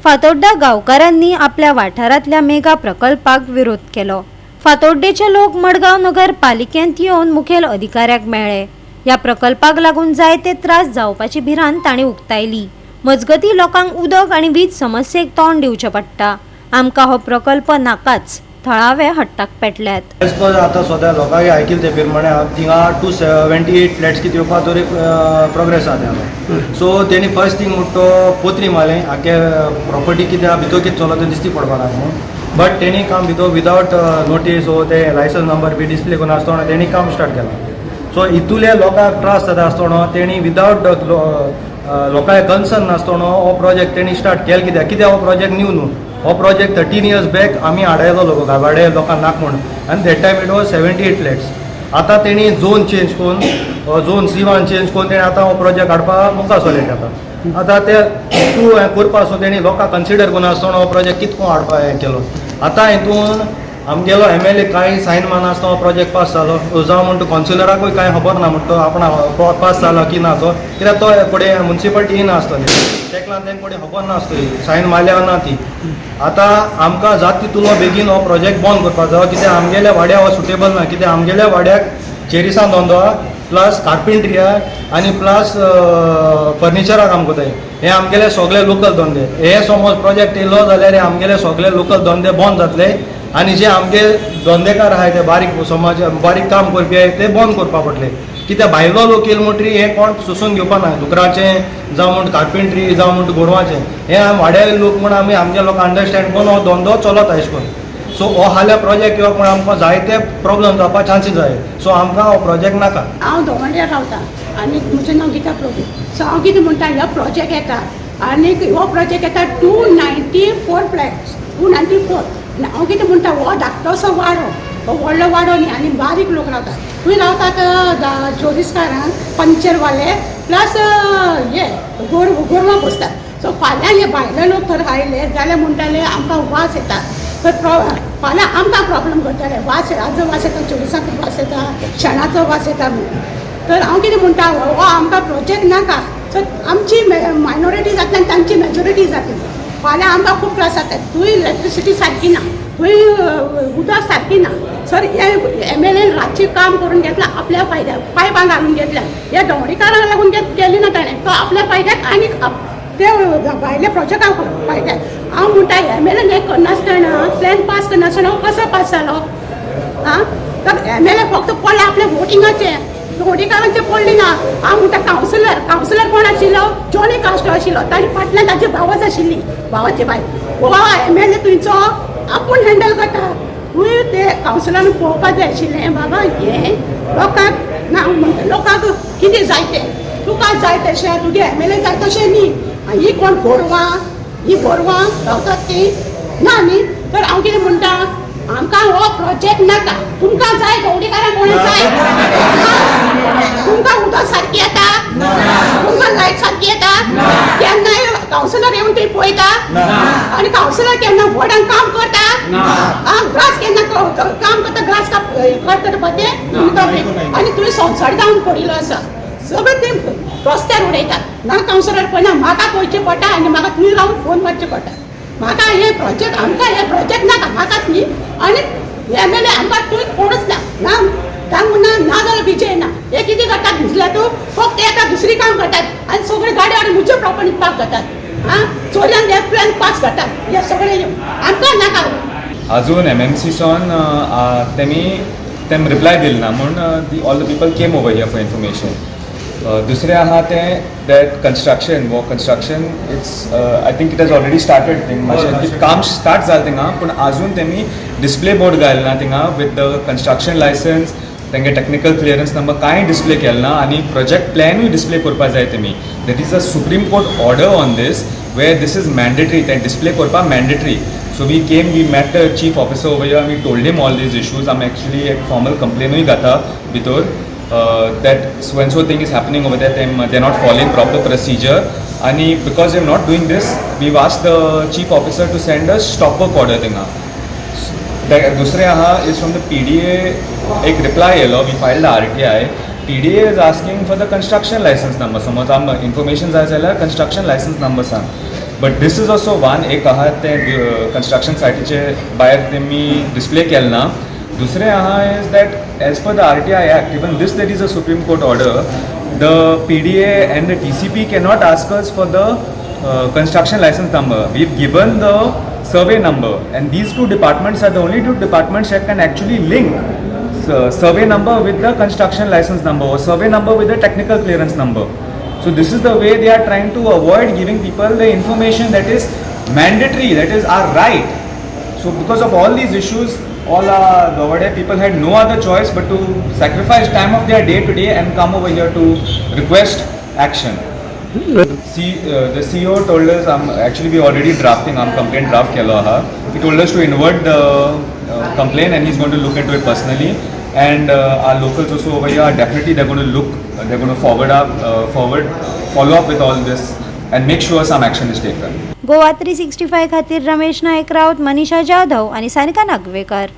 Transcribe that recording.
फातोड्डा गांवकारांनी आपल्या वाठारांतल्या मेगा प्रकल्पाक विरोध केलो। फातोड्डेचे लोक मडगांव नगरपालिकेंत येवन मुखेल अधिकाऱ्याक मेळ्ळे। ह्या प्रकल्पाक लागून जायते त्रास जावपाची भिरांत तांणी उक्तायली। मजगती लोकांक उदक आनी वीज समस्येक तोंड दिवचें पडटा। आमकां हो प्रकल्प नाकाच, थळावे हट्टाक पेटल्यात। आता सद्या लोकांनी आयकिल्ले ते प्रमाणे थिंगा 278 फ्लॅट्स कितें येवपा तरी प्रोग्रेस आसा। सो तेणी फर्स्ट थिंग म्हणटा तो पोत्री मारलें आख्या प्रॉपर्टी कितें भितर कितें चलता तें दिसती पडपा लागून। बट तेणी काम भितर विदावट नोटीस वो ते लायसन्स नंबर बी डिस्प्ले करून आसतना तेणी काम स्टार्ट केलां। सो इतुले लोकांक त्रास जाता आसतना तेणी विदावट लोकांक कन्सर्न नासतना हो प्रोजेक्ट तेणी स्टार्ट केलो। कित्याक हो प्रोजेक्ट न्यू न्हू, हो प्रोजेक्ट 13 years बॅक आमी हाडयलो गावाडे लोकांक नाक म्हणून, आनी that time it was 78 flats. आतां तेणी झोन चेंज करून झोन C1 चेंज करून तेणी आतां हो प्रोजेक्ट हाडपाक मुखार चलयता। आतां ते तूं हें करपा पासून तेणी लोकांक कन्सिडर करून आसतना हो प्रोजेक्ट कितको हाडपा हें केलो। आतां हितून आमगेलो MLA कांय सायन मारना आसतना हो प्रोजेक्ट पास जालो। जावं म्हणटा कावन्सिलराकूय कांय खबर ना म्हणटा आपणा पास जाला की ना तो, कित्याक तो फुडें म्युनिसिपालिटी येना आसतली, तेका लागून तेंका फुडें खबर नासतली, सायन मारल्या ना ती। आतां आमकां जाता तितलो बेगीन हो प्रोजेक्ट बंद करपाक जाय, कित्याक आमगेल्या वाड्याक हो सुटेबल ना। कित्याक आमगेल्या वाड्याक चेरिसां धंदो प्लस कार्पेंट्री आनी प्लस फर्निचरा काम कोताय, हे आमगेले सगळे लोकल धंदे। हे समज प्रोजेक्ट येयलो जाल्यार आमगेले सगळे लोकल धंदे बंद जातले आनी जे आमगे धंदेकार आहाय ते बारीक समज बारीक काम करपी आहाय ते बंद करपा पडले। कित्याक भायलो लोक येयलो म्हणटरी हे कोण सोसून घेवपा ना, दुकराचें जावं म्हणटा कार्पेंट्री जावं म्हणटा गोरवाचें, हे वाड्याले लोक म्हण आमी आमगे लोक अंडरस्टँड करून हो धंदो चलता अशें करून। सो हो हाल्या प्रोजेक्ट येवप म्हण आमकां जायते प्रॉब्लम जावपा चान्सीस जाय। सो आमकां हो प्रोजेक्ट नाका। हांव दवंड्यार रावतां आनी म्हजें नांव गीता प्रभू। सो हांव कितें म्हणटा, हो प्रोजेक्ट येता आनी हो प्रोजेक्ट येता 294 फ्लॅट्स 294। हांव कितें म्हणटा, हो धाकटोसो वाडो, हो व्हडलो वाडो न्ही आनी बारीक लोक रावतात। थंय रावतात चोरीसकारांक पंक्चरवाले प्लस हे गोरवां पोसतात। सो फाल्यां हे भायले लोक थंय आयले जाल्यार म्हणटाले आमकां वास येता, तर फाल्यां आमकां प्रॉब्लेम करतले। वास हाजो वास येता, चोरिसांचो वास येता, शेणाचो वास येता म्हणून। तर हांव कितें म्हणटा, हो आमकां प्रोजेक्ट नाका। सो आमची मायनॉरिटी जातली आनी तांची मेजॉरिटी जातली। फाल्यां आमकां खूब त्रास जाता। थंय इलेक्ट्रिसिटी सारकी ना, थंय उदक सारकी ना। सर हे MLA रातची काम करून घेतला आपल्या फायद्याक, पायपां घालून घेतल्या। हे दवडीकारांक लागून केली ना ताणें, तो आपल्या फायद्याक आनी ते भायले प्रोजेक्टाक फायद्याक। हांव म्हणटा MLA हें करनासतना प्लॅन पास करनासतना कसो पास जालो? आं तर MLA फक्त पडला आपल्या वोटिंगाचे, दवडीकारांचे पडली ना। हांव म्हणटा कावन्सिलर कोण आशिल्लो? जॉनी कास्टो आशिल्लो, ताजे फाटल्यान ताजी भावच आशिल्ली, भावाची बाय। हो MLA तुमचो आपूण हँडल करता। तुवें ते कावन्सिलरान पळोवपाक जाय आशिल्लें, बाबा हें लोकांक ना म्हणटा, लोकांक कितें जाय तें तुका जाय तशें, तुगे MLA जाय तशें न्ही। ही कोण गोरवां रावतात ती ना न्ही। तर हांव कितें म्हणटा, आमकां हो प्रोजेक्ट नाका। तुमकां जाय दवडीकारांक कोण जाय? तुमकां उदक सारकी येता? तुमकां लायट सारकी येता? केन्नाय कावन्सिलर येवन थंय पळयता? आनी कावन्सिलर केन्ना वॉर्डान काम करता? ग्रास केन्ना काम करता? ग्रास करता पळय तें आनी तुवें संवसार जावन पडिल्लो आसा। सगळें ते रस्त्यार उडयतात ना। कावन्सिलर पळयना, म्हाका पळोवचें पडटा आनी म्हाका थंय रावन फोन मारचें पडटा। म्हाका हे प्रोजेक्ट नाका, म्हाकाच न्ही। आनी MLA आमकां थंय कोणूच ना तांक म्हणना ना जाल्यार विजय ना। हे कितें करतात भिजल्यार तूं फक्त एका दुसरी काम करतात आनी सगळे गाडी हाडून म्हज्या प्रॉपर्टीत पार्क करतात। चोरयान लेफ्ट प्लॅन पास करतात। हे सगळे आमकां नाका। अजून MMC सोन तेम रिप्लाय दिल ना म्हूण all the people came over here for information. दुसरें आहा तें that construction it's I think it has already started thing मातशें काम स्टार्ट जालें थिंगा, पूण आजून तेमी डिस्प्ले बोर्ड घालना थिंगा विथ द कंस्ट्रक्शन लायसन्स, तेंगे टेक्निकल क्लियरन्स नंबर कांय डिस्प्ले केलें ना आनी प्रोजेक्ट प्लॅनूय डिस्प्ले करपाक जाय तेमी। That is a Supreme Court order on these where these is mandatory, तें डिस्प्ले करपाक mandatory. So we met the chief officer over here and we told him all these issues. I'm actually a formal complaint gata before that so and so thing is happening over there. They're not following proper procedure. And because they're not doing this, we've asked the chief officer to send us stop work order thing. दूसरे आहा is from the PDA. एक reply yellow. We filed the RTI. PDA is asking for the construction license number. So much information जाय जाल्यार construction license number सांग. But this is also one एक आहा ते construction सायटीचे भायर तेमी डिस्प्ले केलें ना. दुसरें आहा is that as per the RTI Act, even this there is a Supreme Court order, the PDA and the TCP cannot ask us for the construction license number. We've given the survey number, and these two departments are the only two departments that can actually link survey number with the construction license number or survey number with the technical clearance number. So this is the way they are trying to avoid giving people the information that is mandatory, that is our right. So because of all these issues, all our Gawade people had no other choice but to sacrifice time of their day to day and come over here to request action. The CEO told us, actually we already drafting, complaint draft kelo aha. He told us to invert the complaint and he's going to look into it personally. And our locals also over here are definitely they're going to look, they're going to follow up with all this and make sure some action is taken. Goa 365 खातीर रमेश नायक रावत, मनीषा जाधव आणि सानिका नागवेकर.